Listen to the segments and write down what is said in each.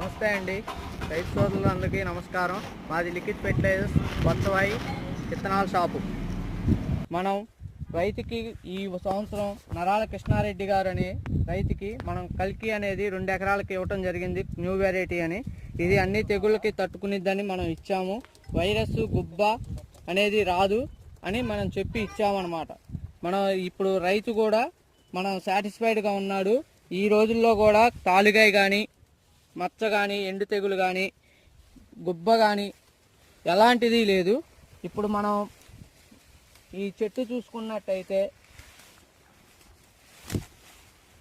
నమస్తే అండి, రైతు సోదరులందరికీ నమస్కారం. మాది లిక్విడ్ ఫెర్టిలైజర్స్ బొత్సవాయి విత్తనాల షాపు. మనం రైతుకి ఈ సంవత్సరం నరాల కృష్ణారెడ్డి గారు అనే రైతుకి మనం కల్కి అనేది 2 ఎకరాలకి ఇవ్వటం జరిగింది. న్యూ వెరైటీ అని, ఇది అన్ని తెగుళ్ళకి తట్టుకునిద్దని మనం ఇచ్చాము. వైరస్ గుబ్బ అనేది రాదు అని మనం చెప్పి ఇచ్చామన్నమాట. మనం ఇప్పుడు రైతు కూడా మనం సాటిస్ఫైడ్గా ఉన్నాడు. ఈ రోజుల్లో కూడా తాలుగాయ కానీ, మచ్చ కానీ, ఎండు తెగులు కానీ, గుబ్బ కానీ ఎలాంటిది లేదు. ఇప్పుడు మనం ఈ చెట్టు చూసుకున్నట్టయితే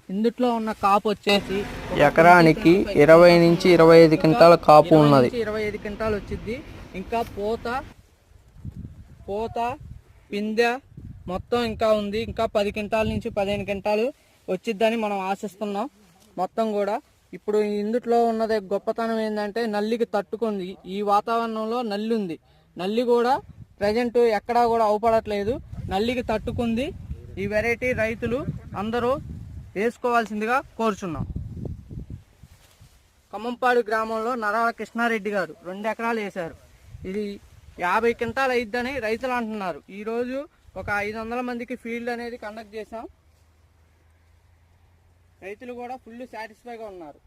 ఇందుట్లో ఉన్న కాపు వచ్చేసి ఎకరానికి 20 నుంచి 25 క్వింటాల కాపు ఉన్నది. 25 క్వింటాలు వచ్చింది. ఇంకా పూత పిందె మొత్తం ఇంకా ఉంది. ఇంకా 10 క్వింటాల నుంచి 15 క్వింటాలు వచ్చిద్దని మనం ఆశిస్తున్నాం. మొత్తం కూడా ఇప్పుడు ఇందుట్లో ఉన్నది గొప్పతనం ఏంటంటే నల్లికి తట్టుకుంది. ఈ వాతావరణంలో నల్లి ఉంది. నల్లి కూడా ప్రజెంట్ ఎక్కడా కూడా అవపడట్లేదు. నల్లికి తట్టుకుంది. ఈ వెరైటీ రైతులు అందరూ వేసుకోవాల్సిందిగా కోరుచున్నాం. ఖమ్మంపాడు గ్రామంలో నరాల కృష్ణారెడ్డి గారు 2 ఎకరాలు వేశారు. ఇది 50 క్వింటాలు అయిద్దని రైతులు అంటున్నారు. ఈరోజు ఒక 500 మందికి ఫీల్డ్ అనేది కండక్ట్ చేశాం. రైతులు కూడా ఫుల్ సాటిస్ఫైగా ఉన్నారు.